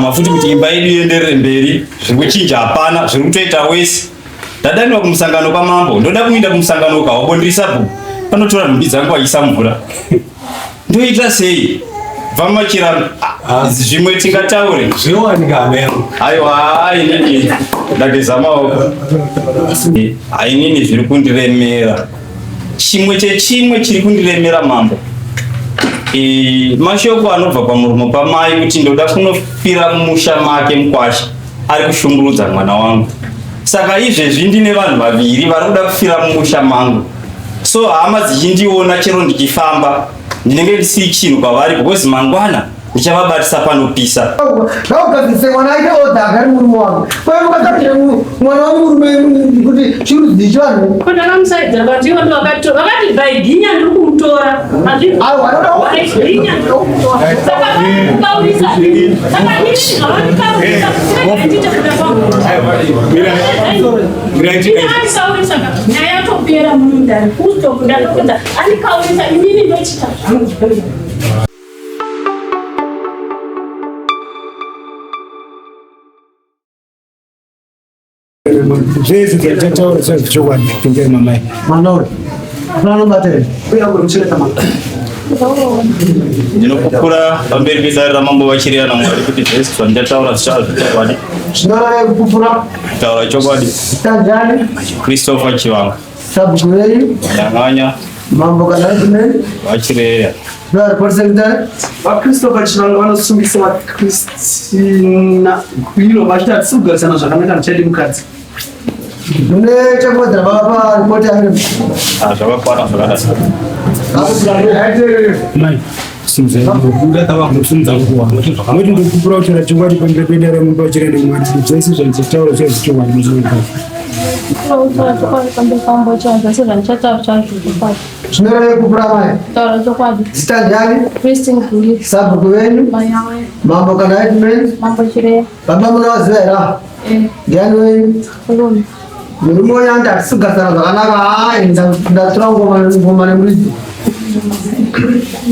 mafuti kuti imba yedu ienderere mberi, zvikuchinja hapana, zviri kutoita wese. Ndadaniwa kumusangano kwamambo, ndoda kuenda kumusangano kwawo ndirisapo. Panotora nhumbi dzangu aisa mvura. Ndoita sei? Vamachira zvimwe tingataure. Zvinowanika ameno. Aiwa, inini ndageza maoko. Inini zviri kundiremera. Chimwe chechimwe chiri kundiremera mambo. Mashoko anobva pamuromo pamai kuti ndoda kunofira mumusha make mukwasha ari kushungurudza mwana wangu. Saka izvezvi ndine vanhu vaviri vari kuda kufira mumusha mangu. So hama dzichindiona chero ndichifamba ndinenge ndisiri chinhu kwavari because mangwana ndichavabatisa panopisa. Ngakugadzise mwana aite odhaka ari murume wangu. Kwai mukatapira mwana wamurume kuti chirudzii chivanhu. Ko ndakamusaidza kuti ivo vakati vaiginya ndiri kumutora. Vaiginya ndiri kumutora. Saka vakaurisa. Saka ini zvavakaurisa ndiite kuda kwangu. Andikaurisa nyaya yatopera mundani. Kustokuda ndokuda andikaurisa inini ndochita zvangu. Zvese zvataura zvachokwadi pingai mamai. Manoro. Anobatire. Uya kuruchireta mama. Ndinokupura pamberi pedare ramambo vachiriyana Mwari kuti zvese zvandataura zvichava zvechokwadi. Zvinoreva kupupura. Taura chokwadi. Tanjani. Christopher Chivanga. Sabugurei. Nyang'anya. Mambo Kanadimeni. Vachireya. Ndari Porcentare. Christopher Chivanga vanosungisa Christina Gwiro vachita tsugarisana zvakanaka nechadi mukadzi. Mune chakodza baba ripoti ari. Zvakakwana zvakadasi. Mai. Simza kuda tava kusunza kuwa. Moti ndikupura kuti chokwadi pamberi pedare ramambo vachiriyana Mwari kuti zvese zvanditaura zvachokwadi muzvinhu. Zvinoreva kupura mai. Taura chokwadi. Tanjani. Christine Gwiro. Sabhuku venyu. Mambo Kanadimeni. Mambo Chireya. Baba munovaziva here? Ndiani wenyu? Murume. Murume wenyu andatisugasana zvakanaka. Ndatora ngoma nemuridzi.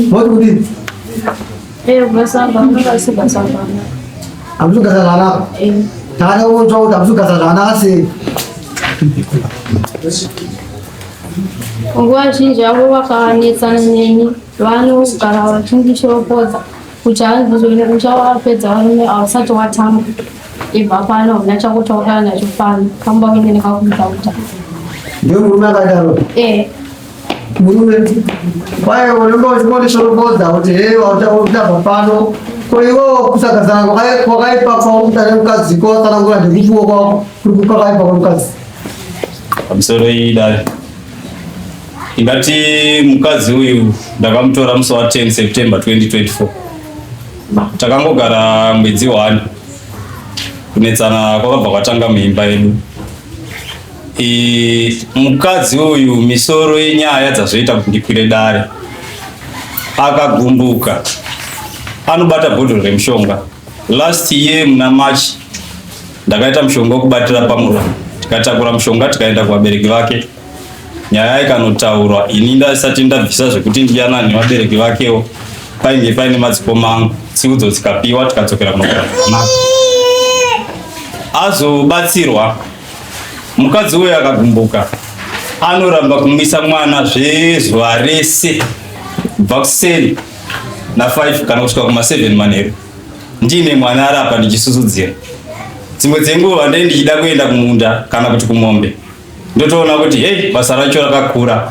Moti kudini? Vasamba vakasigasana. Hamusugasana zvakanaka? Takada kunzwa kuti hamusugasana zvakanaka sei? Nguva zhinji avo vakavanetsana neni vanogara vachindishoropodza kuti handizoine uchavapedza varume havasati watamba. Ibva pano huna chakutaura nacho pano kamba kuine nekakuita. Ndiyo murume akadaro? Murume kwaye unenge uchingondishoropodza kuti hei uchabva pano ko iwo kusagasana kwakaipa kwaumutane mukadziko watsanangura ndekuchiwo kwako kuri kwakaipa kwamukadzi. Pamusoro idare ingati mukadzi uyu ndakamutora musi wa 10 September 2024. Takangogara mwedzi 1 kunetsana kwakabva kwatanga muimba yedu. Mukadzi uyu misoro yenyaya dzazvoita kuti ndikwire dare akagumbuka, anobata bhodhoro remushonga. Last year muna March ndakaita mushonga wekubatira pamuromo, tikatakura mushonga tikaenda kuvabereki vake. Nyaya ikanotaurwa, ini ndasati ndabvisa zvekuti ndiyana nevabereki vakewo painge paine madzikoma angu. Tsiudzo dzikapiwa tikadzokera kunogara zvakanaka. Azobatsirwa mukadzi uyu akagumbuka, anoramba kumwisa mwana zvezuva rese kubva kuseri na5 kana kusvika kuma7 manheru. Ndine mwana ari apa ndichisusudzira. Dzimwe dzenguva ndai ndichida kuenda kumunda kana kuti kumombe, ndotoona kuti hei basa racho rakakura.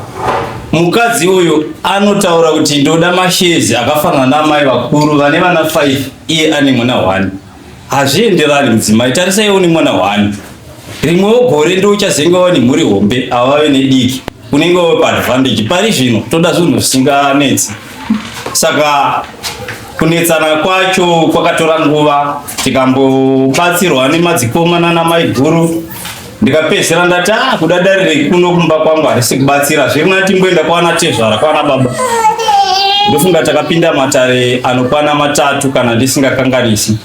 Mukadzi uyu anotaura kuti ndoda mashezi akafanana namai vakuru vane vana 5, iye ane mwana 1. Hazvienderani mudzimai, tarisaiwo nemwana 1. Rimwewo gore ndouchazengawo nemhuri hombe avave nediki, unenge wo paadvantage. Pari zvino toda zvinhu zvisinganetsi. Saka kunetsana kwacho kwakatora nguva, tikambobatsirwa nemadzikoma namai guru. Ndikapedzera ndati kuda darire kuno kumba kwangu harisi kubatsira, zviri timboenda kwana tezvara kwana baba. Ndofunga takapinda matare anokwana 3 kana ndisingakanganisi.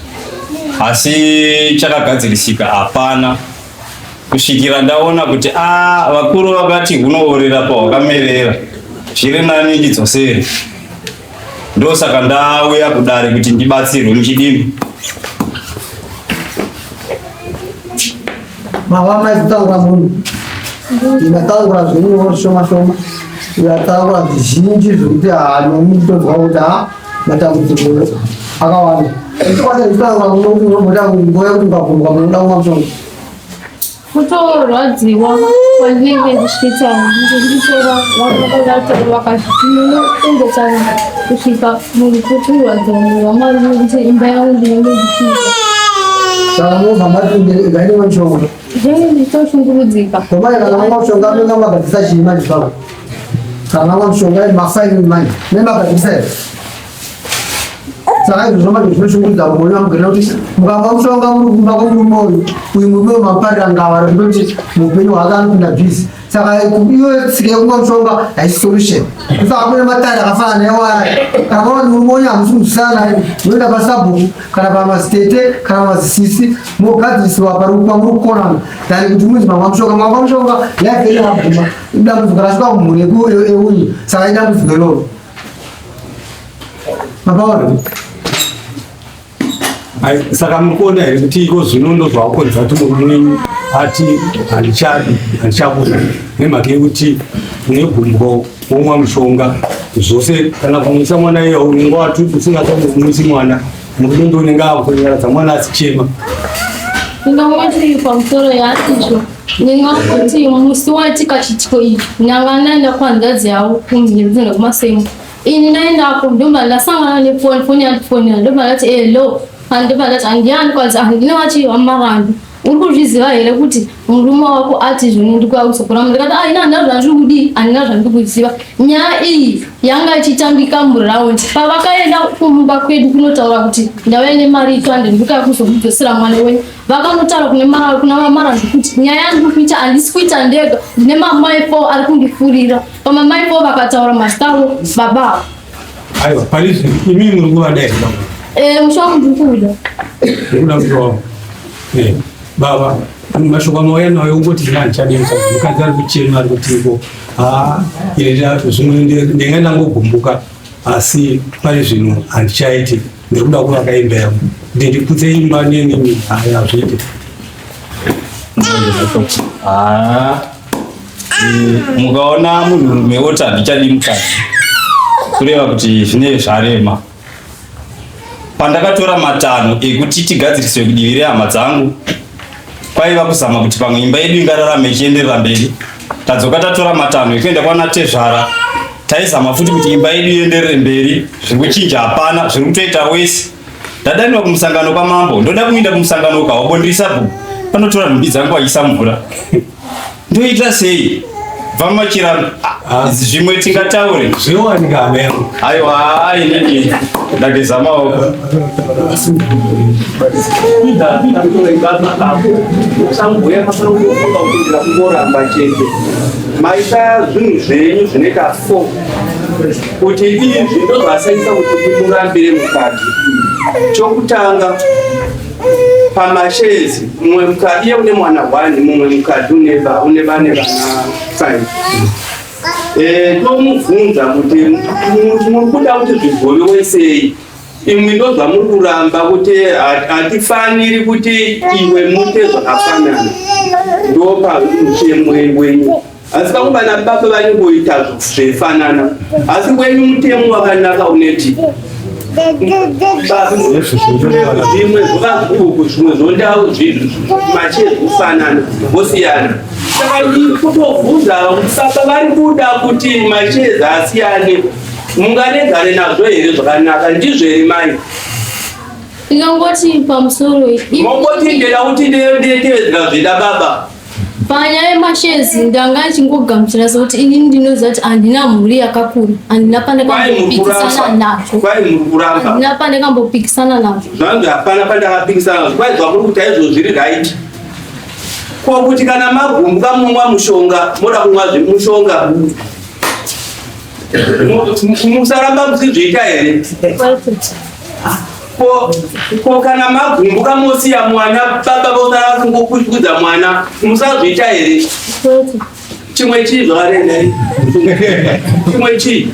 Asi chakagadzirisika hapana. Kusvikira ndaona kuti vakuru vakati unoorera pawakamerera, zviri nani ndidzosere. Ndosaka ndauya kudare kuti ndibatsirwe muchidimbu. Mama itaura munhu inataura zvinhu shoma shoma yataura zvizhinji zvokuti nomutodzwa kuti matambudziko akawanda ikwanisa itaura munoda nguva yekuti ukabvunzwa munoda kumwa mushonga kutorwadziwa kwandinenge ndichiita ndikutora vakazvitinooendesana kusvika muri kuturwadziwa muvamwari nekuti imba yangu ndinenge ndichiita saka mobva mati ngaine mushonga ndenge ndichitoshungurudzika komai kana mamwa mushonga anenge magadzisa chii manje papa kana mamwa mushonga mafaini manje nemagadzisa here saka izvo zvomanje zvinoshungurudza mumwoyo wangu ngenda kuti mukamwa mushonga muri kumba kwemumwoyo uyu mumoyo maparira ngava rekutoti muupenyu hwake anopinda bhizi saka iwe tsika yekumwa mushonga haisi solution saka kune matari akafanana newaya kana maona mumwoyo hamusinzwisana naye munoenda pasabhuku kana pamasitete kana pamazisisi mogadzirisiwa pamuri kukonana dhani kuti munzi mamwa mushonga mamwa mushonga yaiperi yaguma idambudziko rasvika kumhuri euyu saka idambudziko iroro mapaona saka mukuona here kuti iko zvino ndozvakonza kuti murume ati handichabuda nemhaka yekuti negumbo womwa mushonga zvose kana kumwisa mwana iya unenge wati usingatomumwisi mwana murume unenge akonyaradza mwana asichema ndingangoti pamusoro yaatizvo ndingakuti musi waitika chitiko ichi nyanga ndaenda kuhanzvadzi yavo kumhiri nekumasemo ini ndaendako ndomba ndasangana nefoni yandifonera ndomba ndati hello ndomba ndati handiyani kwanzi handine wachiwa marandu uri kuzviziva here kuti murume wako ati zvino ndikuyakusokora ndikati ina ndazvo zvandiri kudi handina zvandiri kuziva nyaya iyi yanga ichitambika muraundi pavakaenda kumba kwedu kunotaura kuti ndauya nemari 200 ndikuya kuzokudzosera mwana wenyu vakanotaura kuna vamarandu kuti nyaya yandiri kuita handisi kuita ndega ndine mamai 4 ari kundifurira pamamai 4 vakataura mazitaro baba aiwa parizvi imi muri kuvadai mushonga ndiri kuda ndikuda mushonga baba mashoko amauya nayo ungoti nandichademsa mukadzi ari kuchema ari kutiko zvimwe ndinga ndangogumbuka asi pari zvino handichaiti ndiri kuda kuvaka imba yangu kuti ndiputse imba nenini hazviiti mukaona munhurume oti handichadi mukadzi kureva kuti zvine zvarema pandakatora matanho ekuti tigadziriswe kudivi rehama dzangu kwaiva kuzama kuti pamwe imba yedu ingararame ichienderera mberi tadzoka tatora matanho ekuenda kwana tezvara taizama futi kuti imba yedu ienderere mberi zviri kuchinja hapana zviri kutoita wese ndadaniwa kumusangano kwamambo ndoda kuenda kumusangano ukahwabondirisa bhuku panotora nhumbi dzangu vaisa mvura ndoita sei bva machira zvimwe tingataure zviwanikamengo aiwa inini ndageza maoko maita zvinhu zvenyu zvinoita 4 kuti izvi ndozvasaisa kuti murambire mukadzi chokutanga pamashezi mumwe mukadzi iye une mwana 1 mumwe mukadzi une vane vana 5 tomubvunza kuti muri kuda kuti zvigoviwe sei imwe ndozvamuri kuramba kuti hatifaniri kuti iwe mute zvakafanana ndopa muchemwe wenyu asi pamwe vana baba vanongoita zvefanana asi wenyu mutemo wakanaka uneti zvimwe zvakazvuku zvimwe zvondau machezi kufanana vosiyana saka kutobvunza saka vari kuda kuti machezi asiyane munganegare nazvo here zvakanaka ndizvo here mai ndingangoti pamusoro mongoti ndeda kuti ndetevedzera zvida baba panyaya yemashezi ndanga achingogamuchira sekuti ini ndinoziva kuti handina mhuri yakakura handina pandakambopikisana nazvo zvanzi hapana pandakapikisana nazvo kwai zvamuri kuti aizvo zviri right ko kuti kana magumbuka mumwa mushonga moda kumwa mushonga musaramba musizviita here ko kana magumbuka mosiya mwana baba vosara kungokushukudza mwana musazviita here chimwe chii zvakarenda chimwe chii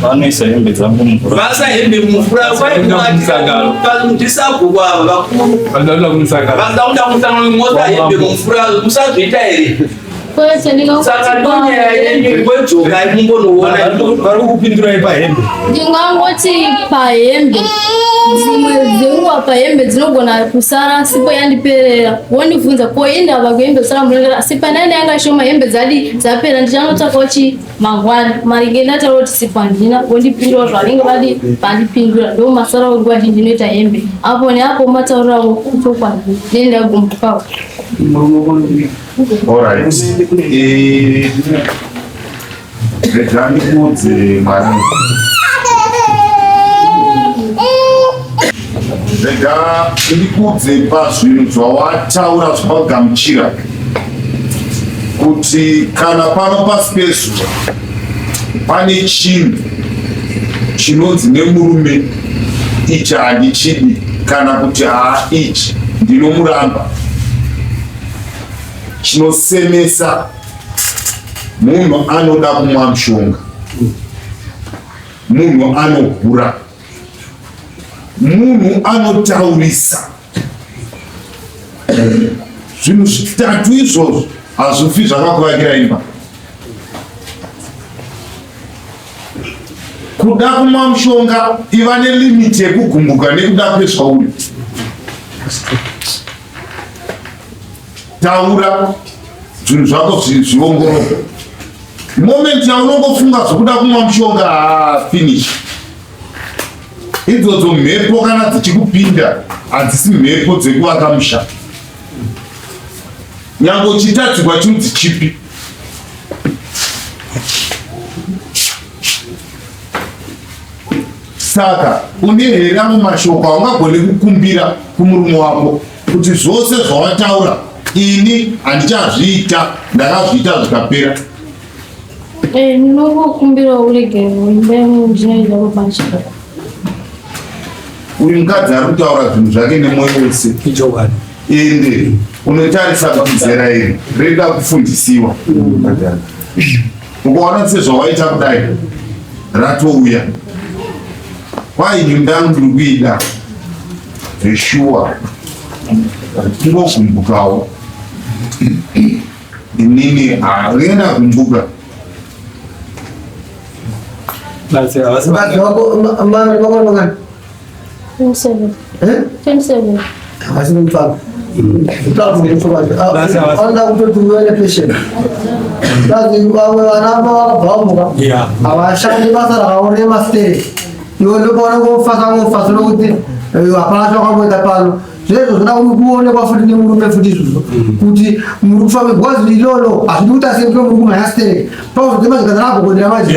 vanoisa hembe dzangu mumvura. Vasa hembe mumvura ndisagogwava vakuru. Vandoda kumusangana. Vandoda kumusangana mota hembe mumvura musazviita here. Saka ndonyaya yenyu kwejoka mungonoona vari kupindura pahembe. Ndingangoti pahembe dzimwe dzenguva pahembe dzinogona kusara sipo yandiperera wondibvunza ko indava kuhembe kusara murerera asi panaine yanga shoma hembe dzapera ndichanotsvakawo mangwani maringe ndataura kuti sipo handina wondipindura zvavanenge vadi vandipindura ndo masara nguva zhinji ndinoita hembe apo neapo mataurirawo chokwadi nendagumbukawo. Alright. Ndikudze mwana. Ndikudze pazvinhu zvawataura zvapagamuchira kuti kana pano pasi pezuva pane chinhu chinonzi nemurume ichi handichidi kana kuti ichi ndinomuramba chinosemesa munhu anoda kumwa mushonga, munhu anogura, munhu anotaurisa. Zvinhu zvitatu izvozvo hazvifi zvakakuvakira imba. Kuda kumwa mushonga iva nelimiti yekugumbuka nekuda kwezvauri. Taura zvinhu zvako zviongororwa. Moment yaunongofunga zvokuda kumwa mushonga finish. Idzodzo mhepo kana dzichikupinda hadzisi mhepo dzekuvaka musha. Nyange uchitadzikwa chinhu chipi. Saka une here mumashoko haungagone kukumbira kumurume wako kuti zvose zvawataura ini handichazviita, ndakazviita zvikapera. Ndinokukumbira urege imba yangu ndinoida kupanchira. Uyu mukadzi ari kutaura zvinhu zvake nemwoyo wese. Ende unotarisa kuti zera iri rinoda kufundisiwa. Ukaona sezvawaita kudai ratouya. Kwaini ndangu ndiri kuida zveshuwa kungogumbukawo inini harina kumbuka. Mkazi wako mama wako ngani? 27. Hawezi kumfahamu. Anda kutotuwele patient. Kazi wawe wanamba wakabamuka. Abashandi basara aone master. Yolo bona kufasa lokuti apana chokamweta pano. Zvezo zvina kuone kwafuti nemurume futi izvozvo kuti muri kufamba gwazi ilolo azviduta sempre muri kumayastere pauzotema zvikazana kugodera maji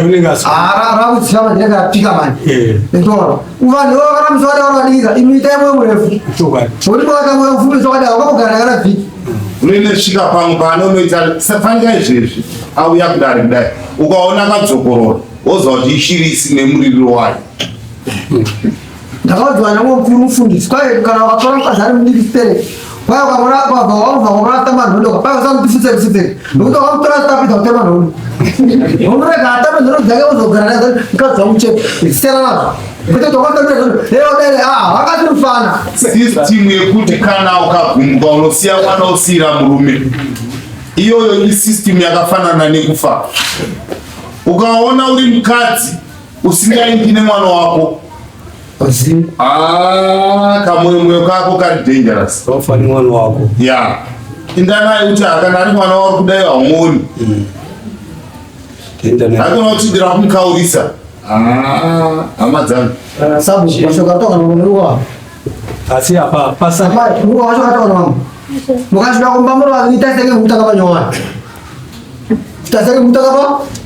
rakutsira maji yakapika manje ndora uvanhu vakana muswada varadika imita yemwe murefu zvoti kwavata mwe mfume zvakadai wakagara kana vhiki unoine svika pamwe paanonoita safanika izvezvi auya kudai ukaona kadzokorora woziva kuti ishiri isine muriro wayo. Ndakaudzwa namwe mukuru mufundisi kwaye kana wakatora mukadzi ari mudikistere kwaye ukamona wabva wakamata manhondo kwaye usamutifutse kusipere nokuti wakamutora tapidza kutema nhondo unorega atame nhondo dzake uzogara nadzo mukadzi wamuchepe stera nazvo kuti tokatamira nhondo eodere wakati mufana sistimu yekuti kana ukagumuka unosiya mwana usiyira murume iyoyo isistimu yakafanana nekufa. Ukaona uri mukadzi usingaindi nemwana wako kamwoyo kako kari dangerous. Ofani mwana wako. Ya. Indanaye kuti kana ari mwana wako kudai haumoni. Hakuna kuti ndira kumukaurisa. Hama dzangu. Sabu mashoka toka nomuruwa. Asi apa pasa. Muruwa mashoka toka nomu. Mukashika kumbamura nitasenge mutaka panyowana. Tasenge mutaka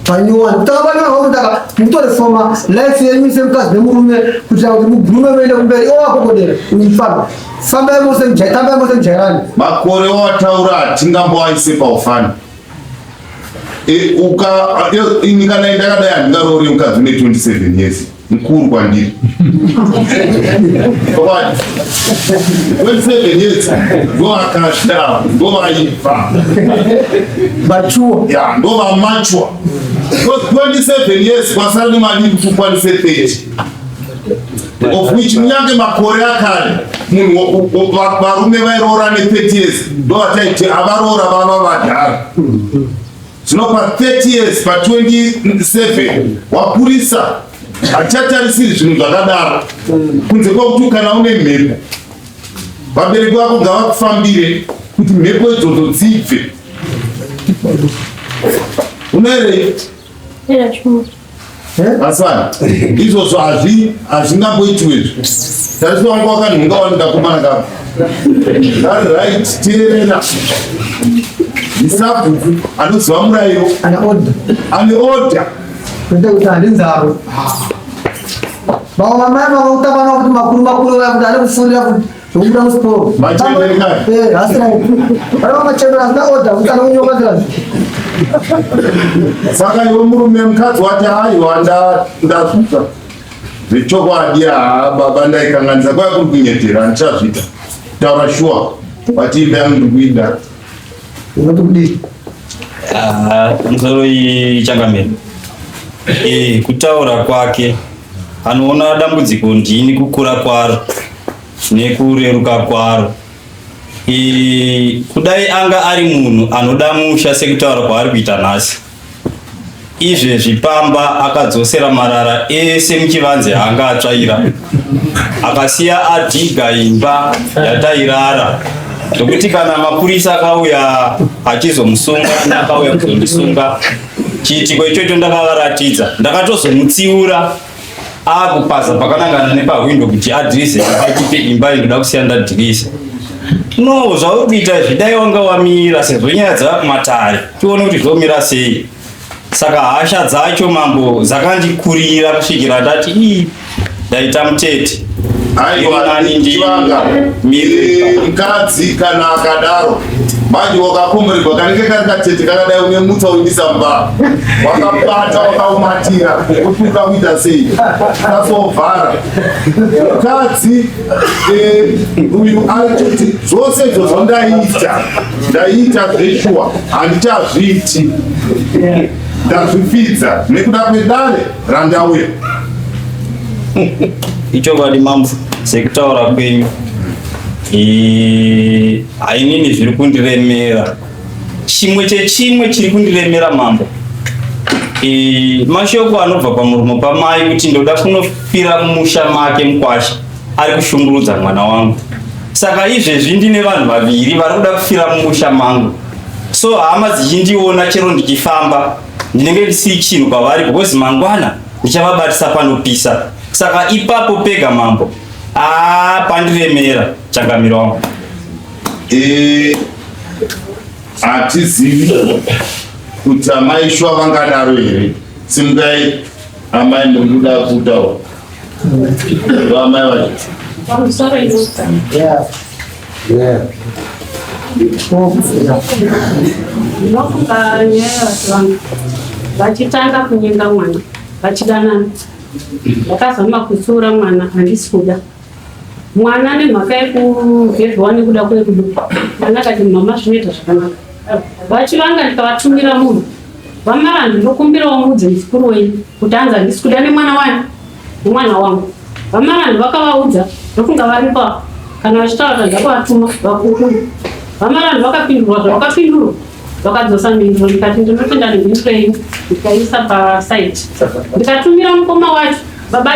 panyowana. Mutaka panyowana mutaka mutore forma life yenyu semkazi nemurume kuti mugume vele kumberi owakokodera unifana. Famba yemose mjai, tamba yemose mjairani. Makore wataura hatingamboaise paufani. Inikana indakadai handingaroori mukadzi une 27 years. Mukuru kwandiri. 27 years ndovakashta ndovaipa mature. ya ndovamachwa Because 27 years kwasara nemali kuti ukwanise 30 of which munyange makore akare munhu varume vairoora ne30 years ndo vataiti avaroora vava vadhara. Zvino pa30 years pa27 wakurisa hatichatarisiri zvinhu zvakadaro kunze kwekuti kana une mhepo vabereki vako ngavakufambire kuti mhepo idzodzo dzibve. Unoerei? Asana izvozvo hazvingamboitwezvo. Tarisi wangu wakanhunga wanikakomana kako right teerera isabhuku anoziva murayiro ane order kwete kuti handinzaro vamwe mamai vakautavana kuti makuru vaya kuti ari kufundira kuti zvokuita musiporo asina vari vamachembera asina order kuti ari kunyokazira saka iwe murume mukadzi wati aiwa ndazvita zvechokwadi baba ndaikanganisa kwaya kuri kunyetera handichazvita taura shuwa vatiimba yangu ndikuida unotokudii musoro ichangamira kutaura kwake anoona dambudziko ndini kukura kwaro nekureruka kwaro. Kudai anga ari munhu anoda musha sekutaura kwaari kuita nhasi, izvezvi pamba akadzosera marara ese muchivanze anga atsvaira akasiya adhiga imba yatairara zvokuti kana mapurisa akauya achizomusunga akauya kuzondisunga chiitiko ichocho ndakavaratidza ndakatozomutsiura akupaza pakanangana nepahwindo kuti adhirise achipe imba indoda kusiya ndadhirisa. No, zvauri kuita zvidai wanga wamira sezvo nyaya dzamatare tione kuti zvomira sei. Saka hasha dzacho mambo dzakandikurira kusvikira ndati ndaita mutete. Aiwa ndichivanga mukadzi kana akadaro manje wakakomborerwa kanenge kari katete kakadai une mutsa uindisa mba wakabata wakaumatira kutuka kuita sei kasovhara mukadzi uyu aitoti zvose izvozvo ndaita zveshuwa handichazviti ndazvifidza nekuda kwedare randauya. Ichokwadi mambo sekutaura kwenyu hainini zviri kundiremera. Chimwe chechimwe chiri kundiremera mambo mashoko anobva pamuromo pamai kuti ndoda kunofira mumusha make mukwasha ari kushungurudza mwana wangu. Saka izvezvi ndine vanhu vaviri vari kuda kufira mumusha mangu, so hama dzichindiona chero ndichifamba ndinenge ndisiri chinhu kwavari because mangwana ndichavabatisa panopisa. Saka ipapo pega mambo pandiremera changamiro wangu. Hatizivi kuti amai shuwa vangadaro here. Simukai amai ndomuda kutaura amai vacho ndinofunga nyaya yavatu vangu vachitanga kunyenga mwana vachidanana. Ndakazama kutsiura mwana handisi kuda mwana nemhaka yekugezwa nekuda kwekuduka. Mwana akati mama zvinoita zvakanaka vachivanga ndikavatumira munhu vamara ndinokumbirawo mudzi mukuru wenyu kuti anzi handisi kuda nemwana wani nemwana wangu. Vamara ndivakavaudza ndofunga varipa kana vachitaura ndakavatuma vakukuru. Vamara ndivakapindurwa zvavakapindurwa vakadzosa minduro ndikati ndinotenda nemhinduro yenyu ndikaisa pasaiti ndikatumira mukoma wacho baba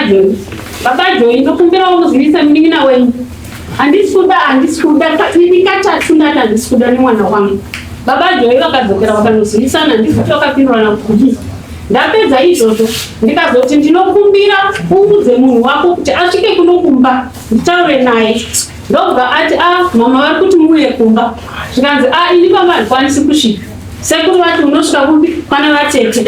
Joyi ndokumbirawo muzivise munin'ina wenyu handisi kuda ndikatatu ndati handisi kuda nemwana wangu. Baba Joyi vakadzokera vakanozivisana ndikuti vakapindurana kuti ndapedza izvozvo ndikazoti ndinokumbira uudze munhu wako kuti asvike kunokumba nditaure naye. Ndobva ati mama vari kuti muuye kumba. Zvikanzi ini baba handikwanisi kusvika. Sekuru vati unosvika kupi? Kwana vatete.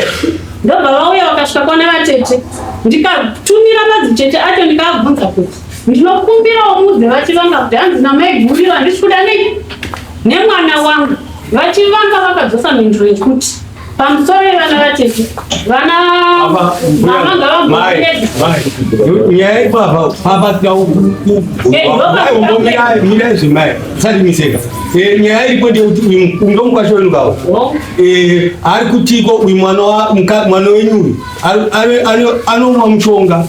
Ndobva vauya vakasvika kwana vatete ndikatumira madzitete acho ndikavabvunza kuti ndinokumbirawo mudze vachivanga kuti hanzi namaiguriro handisi kuda nemwana wangu. Vachivanga vakadzosa minduro yekuti pamusoro vana vatete vana mama ngavabhuedzi nyaya ipapa papa tiaumiraizvemai usatimiseka nyaya iripo ndeyekuti ndomukwasho wenu kawo ari kutiko uyu mwana wenyuyu anomwa mushonga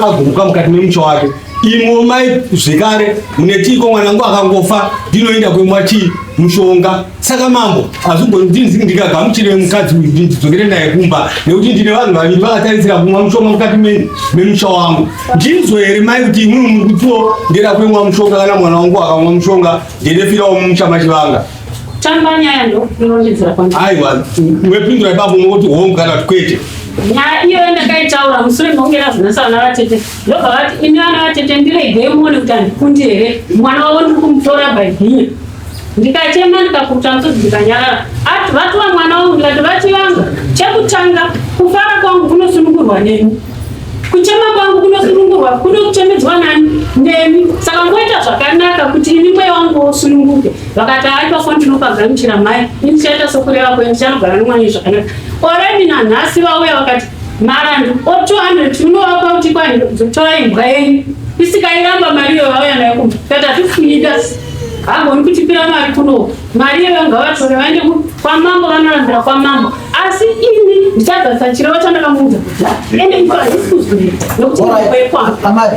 agumuka mukati memusha wake imwe mai zvekare munetiko mwanangu akangofa ndinoenda kwemwa chii mushonga saka mambo azvigoni ndikagamuchire mukadzi uyu ndidzokere naye kumba nekuti ndine vanhu vaviri vakatarisira kumwa mushonga mukati memusha wangu ndinzwo here mai kuti imwe muri kutiwo ndera kwemwa mushonga kana mwana wangu akamwa mushonga ndinefirawo mumusha machivanga tamba nyaya ndo inondedzera kwandiri aiwa wepindura ipapo mokuti hongu kana kuti kwete nyaya iyo ndakaitaura mushure maungera zvinasa vana vatete ndobva vati imi vana vatete ndiregei muone kuti handikundi here mwana wavo ndiri kumutora bhaibhinya ndikachema ndikakuta musodzi ndikanyarara ati vatova mwana wangu ndikati vachivanga chekutanga kufara kwangu kunosunungurwa nemi kuchema kwangu kunosunungurwa kuno kuchemedzwa nani nemi saka ngoita zvakanaka kuti imi mweya wangu wosununguke vakati aipafo ndinopagamuchira mai indichaita sokureva kwe ndichanogara nemwana zvakanaka oredi nanhasi vauya vakati marandu o200 unovapa kuti kwaitora imbwa yenyu isikairamba mari iyo vauya nayo kumba kati hatifuidas hagoni kutipira mari kuno mari iyo vangavatore vaende kwamambo vanorambira kwamambo asi ini ndichadzasa chirevo chandakamuudza kuti ende ikora isikuzuri nokuti kwekwangu amai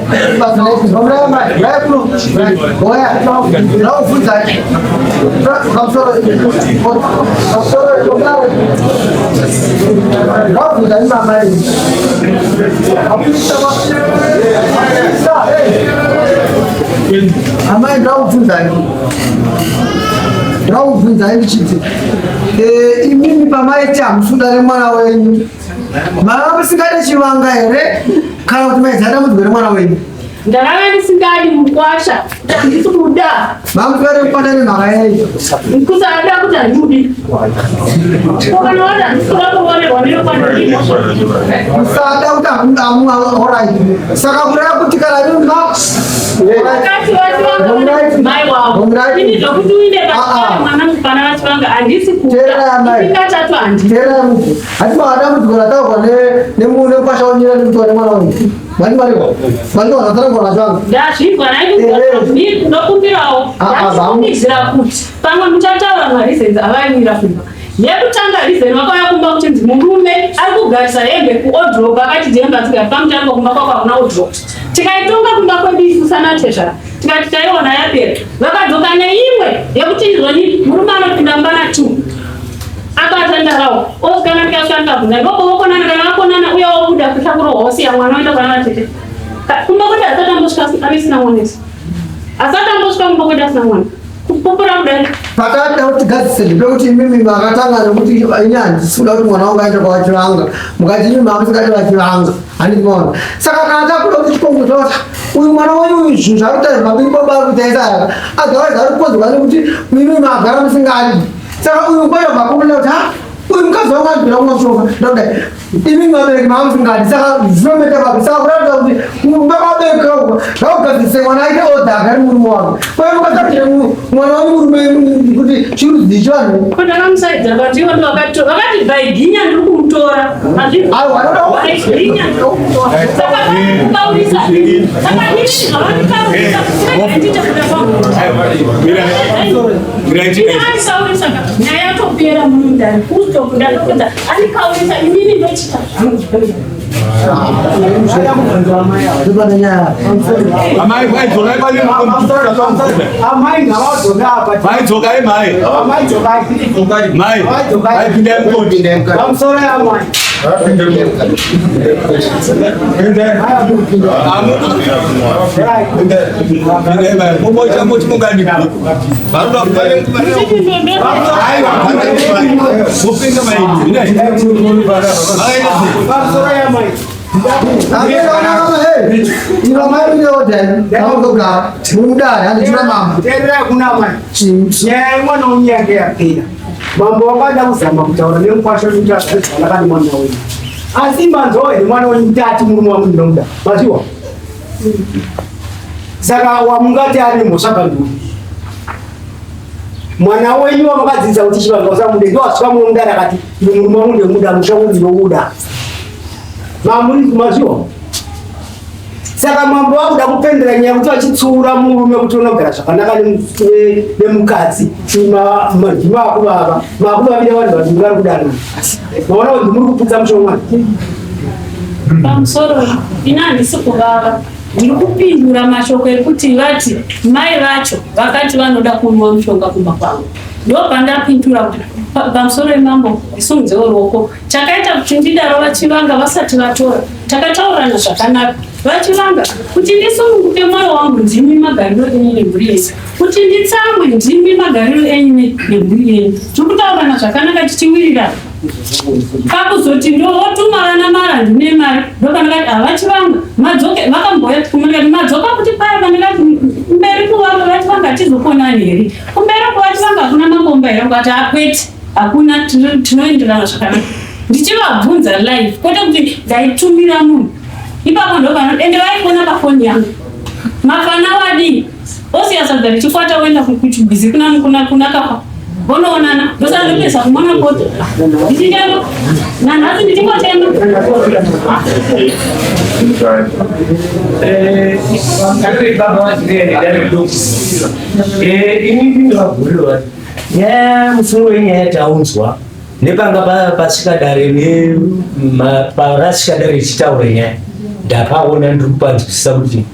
ndakubvunzai ndichiti imimi pamaiti hamusunda nemwana wenyu mava musingade chivanga here kana kuti maizada mudzigere mwana wenyu ndarava ndisingadi mukwasha handisi kuda mamusingade kukwata nemhaka yenyu kusada kuti handudi kana wati handisingatovonerwa neyokwandii musada kuti amuorit saka kureva kuti kana nyumba vakati vachivanga mai wavo ini zvokuti uine vakare mwana mukana vachivanga handisi kudaingatatu handi hati mavada mudzigora taurwa nemukwasha wenyira nemutora nemwana wenyu ndazvibva naii ndokumbirawo ndazvikumbizira kuti pamwe muchataura marizens avaimira kumba yekutanga rizeni vakauya kumba kuchinzi murume ari kugarisa hembe kuodrop akati jemba tikati pamutariko kumba kwako hakuna odrop tikaitonga kumba kwedu isisana tezvara tikati taiona yapera vakadzoka neimwe yekuti izvoni murume anopinda mbana 2 akatandarawo osikana tikasvandabvunza ndokovokonana kana vakonana uye wobuda kutakura hosi yamwana oenda kwana vatete kumba kwedu asatambosvika avisina mwanesi asatambosvika kumba kwedu asina mwana kupupura kudai pakada kuti gadzisezve pekuti imimi makatanga nekuti ini handisikuda kuti mwana wangu aende kwavachivanga mukati imimi hamusingadi vachivanga handimaona saka kana takuda kuti tikongotaota uyu mwana wenyu uyu zvinhu zvakuita mabingobari kutaisa agavaza ari kukodzwa nekuti imimi agara musingadi saka uyu ngoyo makombola kuti uyu mukadzi wangu andibvira kumashoka ndakudai imimi vabereki mamusingadi saka zvinometa papi saka kuratidza kuti vakabereka vakugadzise mwana aite odha agari murume wake kwaye mukasatire mwana wanyu murume kuti chirudzii chivanhu ndakamusaidza patiwo vakati bhaiginya ndiri kumutora bhaiginya ndiri kumutora saka vakaurisa saka ini zvavandikaurisa sinaitiita kuda kwangu andikaurisa nyaya yatopera mundani kustopu ndatopedza andikaurisa inini ndochita mambo wakada kuzama kutaura nemukwasho nekuti mwana wenyu asi manzoe mwana wenyu mutati murume wangu ndinomuda maziwa saka wamungati ari mhosva kanduri mwana wenyu wamakadzidzisa kuti chivanga usamude ndo asvika mundara akati murume wangu ndemuda mushangu ndinomuda mamuri kumaziwa. Saka mambo wakuda kupendera nyaya kuti vachitsuura murume kuti unogara zvakanaka nemukadzi majima akuvava makuvavire vanhu vazhinji vari kudanana maona kuti muri kuputsa mushongwana pamusoro ina handisi kuvava ndiri kupindura mashoko ekuti vati mai vacho vakati vanoda kunwa mushonga kumba kwangu ndo pandapindura kuti pamusoro emambo isumudze ruoko chakaita kuti ndidaro vachivanga vasati vatora takataurana zvakanaka vachivanga kuti ndisununguke mwoyo wangu ndimi magariro enyu nemhuri yenyu kuti nditsamwe ndimi magariro enyu nemhuri yenyu tikutaurana zvakanaka tichiwirirana pakuzoti ndotuma vana marandi nemari ndokanakati havachivanga madzoke vakamboya kumanakati madzoka kuti paya kanakati mberi kuvava vachivanga tizokonani here kumberi kuvachivanga hakuna mangomba here kukati akwete hakuna tinoenderana zvakanaka ndichivabvunza live kwete kuti ndaitumira munhu ipapo ndokana ende vaikona pafoni yangu mafana wadi osiyasadza richikwata uenda kuchibhizi kuna kafa vonoonana ndosandopesa kumona koto ndichitendo nanhasi ndichingotenda musoro wenyaya taunzwa nepanga pasvika dare parasvika dare richitaura nyaya ndakaona ndiri kupanzwisisa kuti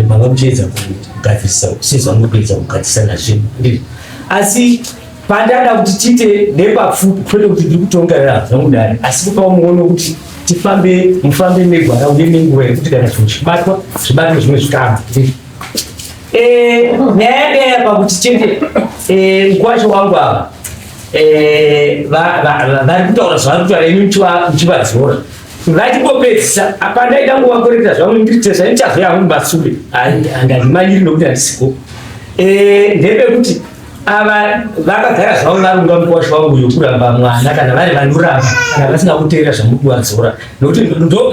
manga muchiedza kugadzirisa kusezva mukuedza kugadzisana zvinhu asi pandada kuti tiite nepapfupi kwete kuti ndiri kutongerera zvangu dare asi kupawo muono kuti mufambe negwara uye nenguva yekuti kana zvinhu zvibatwa zvibatwe zvimwe zvikama nyaya yapa kuti tende mukwacho wangu ava vari kutaura zvavari kutaura imi muchivadzora vachingopedzisa pandaita nguvakoreta zvangu ndiritesa ndichazvo yangu mumasube handandimanyiri nokuti handisiko ndepekuti ava vakagara zvavo varunga mukwacho wangu yokuramba mwana kana vari vanoramba kana vasina kuteera zvamuri kuvadzora nokuti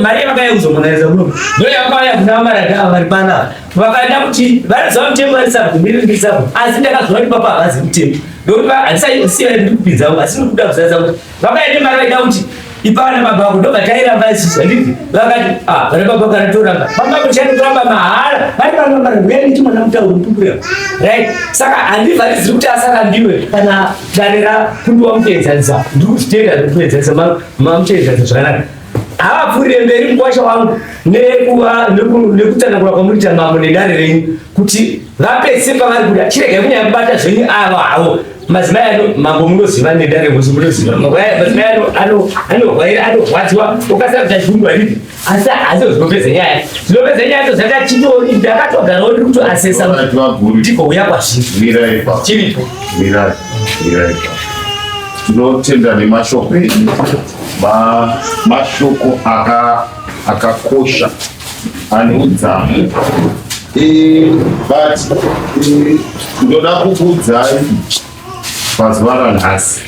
mari yavakayauzomonarisa muno ndoyavakauya kuna vamaranda ava vari panava vakaenda kuti variziva mutemo varisabvumiriririsapo asi ndakazova ndipapa havazi mutemo ndokuti handisasiya ndiri kupinzavo asi ndiri kuda kuzarisa kuti vakaenda mari vaida kuti ipana mabhangu ndobatairamba isizvo handiti vakati vane baba kanatoramba mabhangu chandikuramba mahara vari panomara uyani chimwana mutauri mupupura right saka handivharidziri kuti asarambiwe kana dare rakundiwa muteedzanisa ndiri kutitenda ndikuedzanisa mamuteedzanisa zvakanaka havapfuurire mberi mukwacha wangu nekutsanangura kwamurita mambo nedare renyu kuti vapese pavari kuda chirege kunyanya kubata zvenyu ava havo mazimai ano mambo munoziva nedare musi munoziva mazimai anorwadziwa ukasarudza chikundwa riti asi zvinopedza nyaya zvinopedza nyaya to zvanga chitori ndakatogarawo ndiri kutoasesa ndikouya kwazvino chiripo tinotenda nemashoko enyu mashoko akakosha ane udzamu but ndoda kukuudzai pazuva ranhasi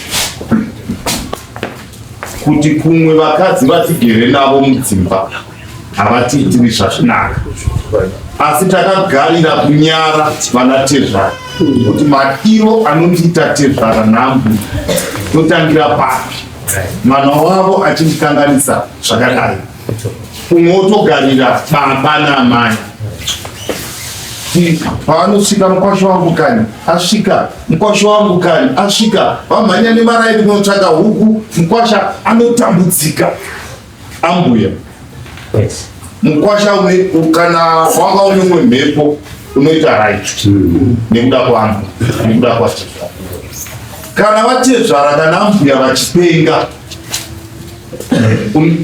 kuti kumwe vakadzi vatigere navo mudzimba havatiitiri zvakanaka asi takagarira kunyara vana tezvara kuti madiro anondiita tezvara nambu totangira papi mwana wavo achindikanganisa zvakadai kumwe wotogarira baba namai paanosvika mukwasho wangu kani asvika mukwasho wangu kani asvika vamhanya nemaraini kunotsvaga huku mukwasha anotambudzika ambuya mukwasha kana wanga unemwe mhepo unoita right nekuda kwangu nekuda kwatezvara kana vatezvara kana ambuya vachipenga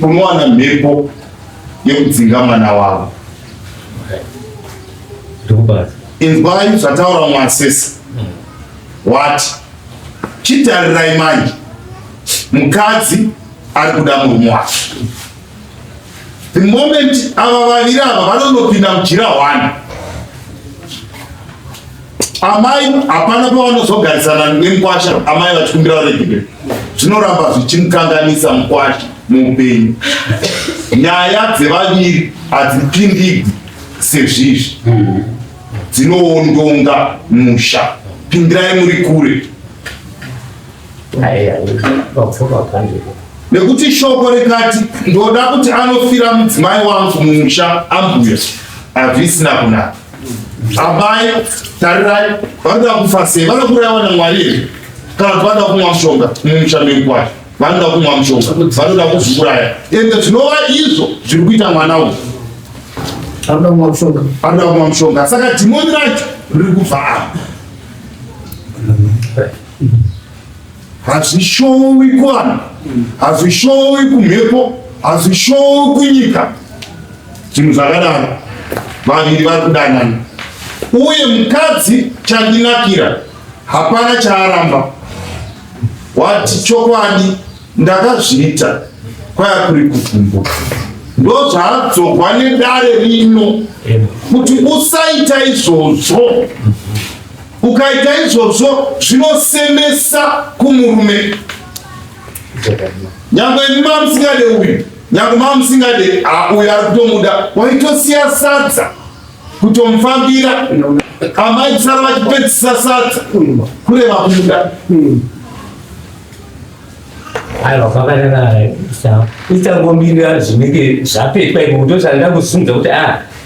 unowana mhepo yekudzinga mwana wavo inzwai zvataura mwasesi wati chitarirai manje mukadzi ari kuda murume wake the moment ava vaviri ava vanonopinda mujira 1 amai hapana pavanozogarisana nemukwasha amai vachikumbira uregere zvinoramba zvichimukanganisa mukwasha muupenyu nyaya dzevaviri hadzipindigwi sezvizvi dzinoondonga musha pindirai muri kure. Nekuti shoko rekati ndoda kuti anofira mudzimai wangu mumusha ambuya hazvisina kunaka. Amai tarirai vanoda kufa sei? Vanoda kuraiwa naMwari here kana kuti vanoda kumwa mushonga mumusha medu kwacho? Vanoda kumwa mushonga, vanoda kuzviuraya. Ende zvinova izvo zviri kuita mwana uyu. Anoda kumwa mushonga. Anoda kumwa mushonga. Saka dhimoni racho riri kubva apa. Hazvishowi kuvanhu, hazvishowi kumhepo, hazvishowi kunyika. Zvinhu zvakadaro vaviri vari kudanana. Uye mukadzi chandinakira hapana chaaramba. Wati chokwadi ndakazviita kwaya kuri kukumbuka. Ndo zvaadzogwa nedare rino kuti usaita izvozvo. Ukaita izvozvo zvinosemesa kumurume. Nyangwe mamusingade uyu, nyangwe mamusingade uyu ari kutomuda, waitosiya sadza kutomufambira. Amai kusara vachipedzisa sadza kureva kumuda. Aiwa, kwakanaka sawa. Itangombira zvinenge zvapetwa iko ndosanda kusunza kuti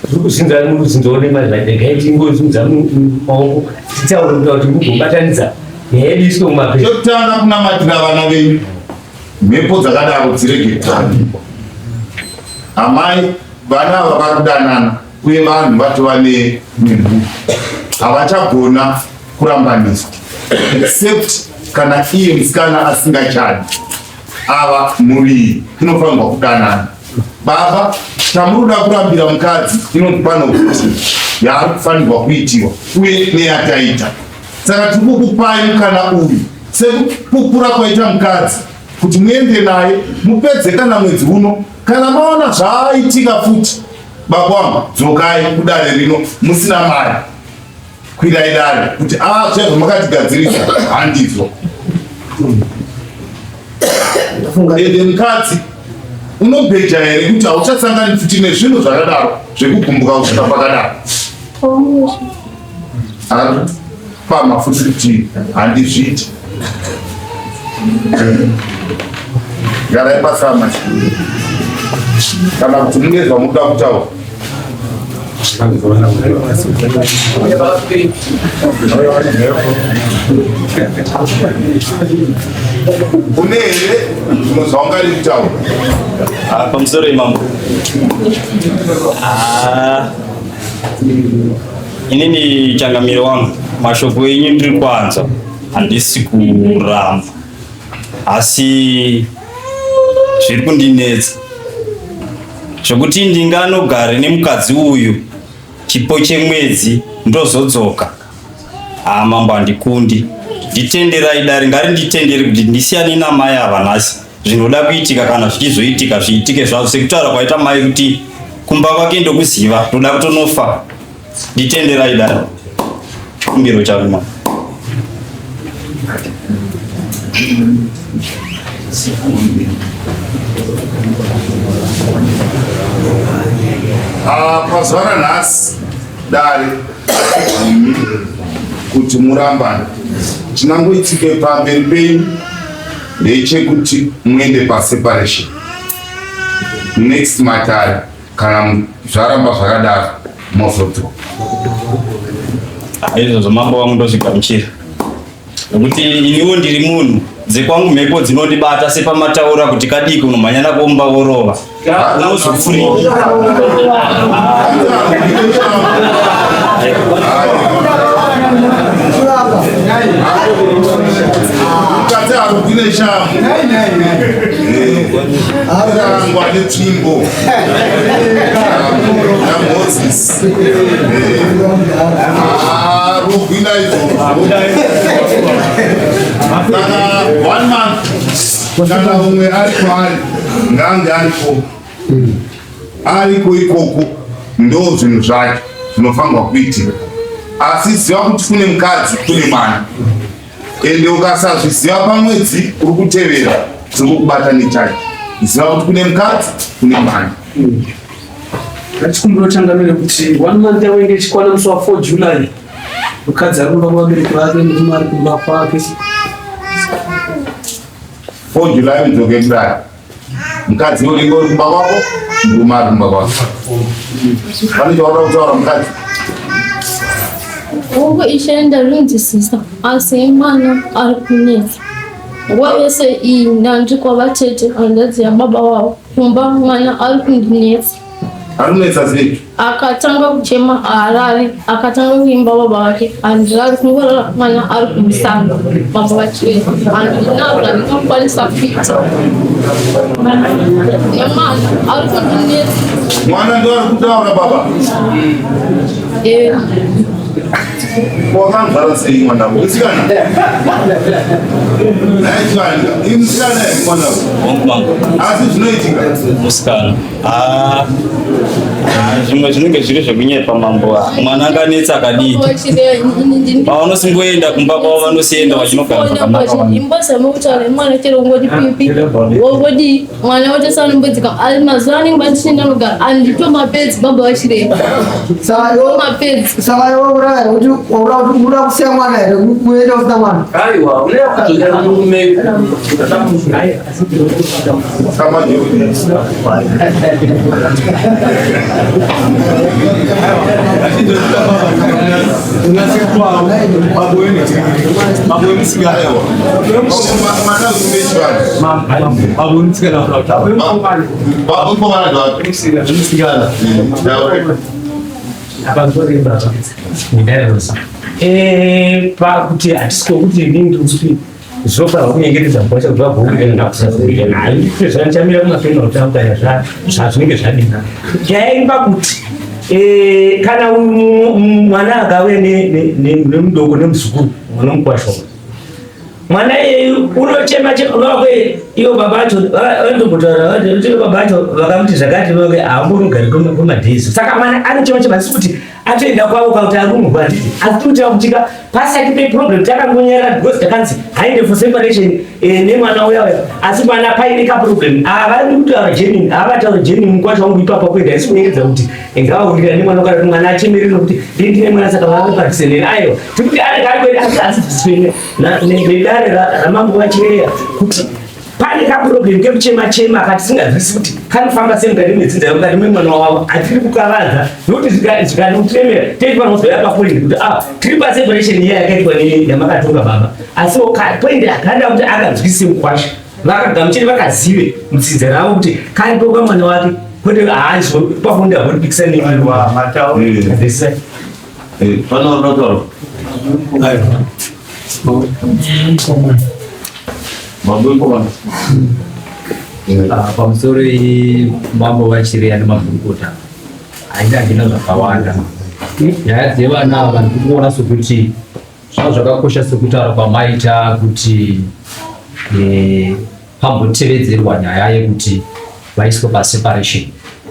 zviri kuzinza mukuzinzawo mazvadegaiti ngozunza mumaoko titaura kuti mugobatanidza hedu iswe mumapepa. Chokutanga kunamatira vana venyu mhepo dzakadaro dzirege kutambiwa. Amai vana ava vari kudanana uye vanhu vatova nemhuri havachagona kurambaniswa except kana iye musikana asingachadi. Ava muri inofanirwa kudanana. Baba tamuruda kurambira mukadzi inopano kuti yaari kufanirwa kuitiwa uye neyataita. Saka tiri kukupai mukana uyu sekupupura kwaita mukadzi kuti muende naye mupedze kana mwedzi uno. Kana maona zvaitika futi baba wangu dzokai kudare rino musina mari. Kwirai dare kuti zvaizvo makatigadzirisa handizvo. Ende mukadzi unobheja here kuti hauchasangani futi nezvinhu zvakadaro zvekugumbuka kusvika pakadaro. Pama futi kuti handizviti. Garai pasama kana kuti mune zvamuda kutaura. Une here zvaungari kutaura pamusoro imambo? Inini changamiro wangu mashoko enyu ndiri kuanza, handisi kuramba, asi zviri kundinetsa zvokuti ndinganogare nemukadzi uyu chipo chemwedzi ndozodzoka. Mambo handikundi. Nditenderai dare, ngari nditendere kuti ndisiyane namai ava nhasi. Zvinoda kuitika kana zvichizoitika zviitike zvazvo, sekutaura kwaita mai kuti kumba kwake ndokuziva toda kutonofa. Nditenderai dare. Kumbiro changu. Pazuva ranhasi dare kuti murambane chinangoitike pamberi penyu ndechekuti muende paseparation next matare. Kana zvaramba zvakadaro mozodzoka. Izvozvo mambo wangu ndozvigamuchira, nokuti iniwo ndiri munhu dzekwangu mhepo dzinondibata sepamataura kuti kadiki unomhanya nakomba worova unozofurika. Mukadzi harugwine shamhu arangwa netsvimbo naMoses rugwina izvozvo. Kana 1 month kana umwe ari kwaari ngange ariko ikoko ndo zvinhu zvake zvinofanirwa kuitika. Asi ziva kuti kune mukadzi kune mwana, ende ukasazviziva pamwedzi uri kutevera zviri kukubata nechake. Ziva kuti kune mukadzi kune mwana. Ngatikumbiro changamire kuti 1 month yainge ichikwana musi wa 4 July mukadzi ari kuda kuvabereki vake murume ari kumba kwake. 4 July mudzoke kudai mukadzi unenge uri kumba kwako murume ari kumba kwako. Pane chaurada kutaura mukadzi? Uko ishaenda lunzisisa asi mwana ari kunetsa nguva yese iyi ndanzi kwavatete handadziya baba wavo kumba mwana ari kundinetsa. Anonetsa sei? Akatanga kuchema harari akatanga kuimba baba wake handirari kungorora mwana ari kumusanga baba vachirera handinabva ndinokwanisa kuita nemwana ari kundinetsa. Mwana ndo ari kutaura baba? Wakamzala sei mwana musikana? Musikana mwana asi zvinoitika musikana zvimwe zvinenge zviri zvekunyepa mambo mwana anganetsa akadii pavanosimboenda kumba kwavo vanosienda vachinogara imbozamukutaura mwana chero ungoti pipi wongoti mwana wacho sanombodzika ari mazuva anenge vatichienda nogara andito mapedzi baba vachireba mapedzi saka iwe uraya kuti uda kusiya mwana here kuenda usina mwana. Aiwa, unokutoda murume kama jeuri. pakuti hatisi kuti zvofanira kunyengeredza mukwacha kuti vabhouzvanichamira kumafena kutaukaya zvazvinenge zvadina nyaya imba kuti kana mwana agave nemudoko nemuzukuru nomukwashoma mwana unochema vakwe ivo babacho vandombotaura babacho vakamuti zvakati vake haambonogari kwemadhezi saka mwana anochema asi kuti atoenda kwavo kauti ari kumurwa handiti asi tinotaura kutika pasati peproblem takangonyara because takanzi hainde for separation nemwana uyauya asi mwana paine kaproblem havadi kutaura genuine havataura genuine mukwacho wangu ipapa kuenda isi kunyengedza kuti ngavaurira nemwana ukati mwana achemerere nokuti ndindine mwana saka vakapatisene aiwa tikuti ari kari kwedi asi nedare ramambo vachireya kuti pane kaproblem kekuchema-chema akati singazvisi kuti kanofamba semugari medzinza ukati mwana wavo hatiri kukavadza nokuti zvikanokutremera teipanosvoya papoindi kuti tiri paseparation iya yakaitwa yamakatonga baba asi poindi akanda kuti akanzwise mukwasha vakagamuchiri vakazive mutsinza ravo kuti karipoka mwana wake kwete pafonda voripikisa nemataurisa panorodoro pamusoro mambo vachireya nemagurukuta haina ndina zvakawanda nyaya dzevana vanhu kuona sokuti zvavo zvakakosha sekutaura kwamaita kuti pambotevedzerwa nyaya yekuti vaiswe paseparation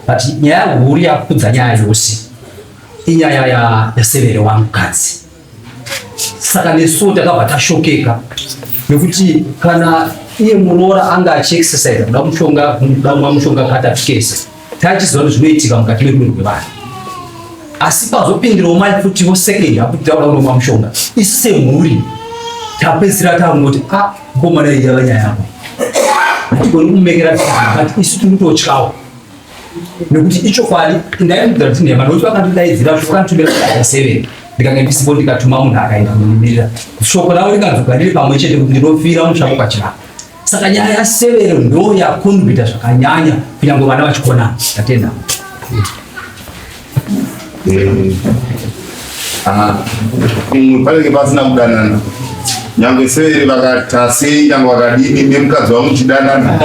but nyaya huru yakudza nyaya yose inyaya yasevere wamukadzi saka nesuwo takabva tashokeka nekuti kana iye muroora anga achiexercise kuda kumwa mushonga katafikese tachiziva zvinoitika mukati merume rwevanhu asi pazopindirawo mai futiwo second hakuti tauda kunomwa mushonga isu semhuri tapedzisira tamunoti ngomwana iyi yava nyaya yavo hatigoni kumekera but isu tiri kutotyawo nekuti ichokwadi ndaimudza kuti nhema nokuti vakandidaidzira vakanditumira kudaa 7 ndikange ndisipo ndikatuma munhu akaenda kunimirira shoko ravo rikanzoka riri pamwe chete kuti ndinofira mushango pachirapa saka nyaya yasevero ndo yakonduita zvakanyanya kunyange vana vachikona tatenda panenge pasina kudanana nyange severe vakatase nyange vakadini nemukadzi wamuchidanana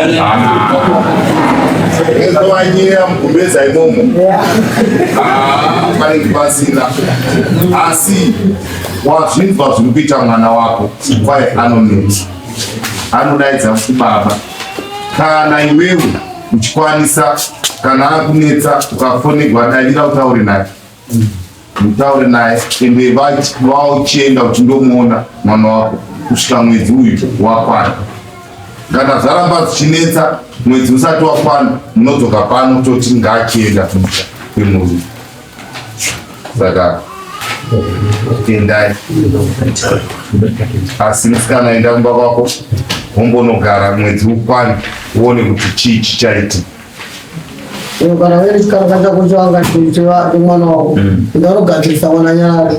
ezovanyera mugumbeza imomo panenge pasina asi wazvinzwa zviri kuita mwana wako kwaye anonetsa anodaidza kuti baba kana iwewe uchikwanisa kana akunetsa ukafonegwa dalira utaure naye utaure naye ende vauchienda uchindomuona mwana wako kusvika mwedzi uyu wakwana kana zvaramba zvichinetsa mwedzi usati wakwana munodzoka pano toti ngaachienda kwemunhu saka endai. Asi musikana enda kumba kwako wombonogara mwedzi ukwane uone kuti chii chichaitika. Kana wewe chikanga chako changa chimwana wako ndarogadzisa mwana nyara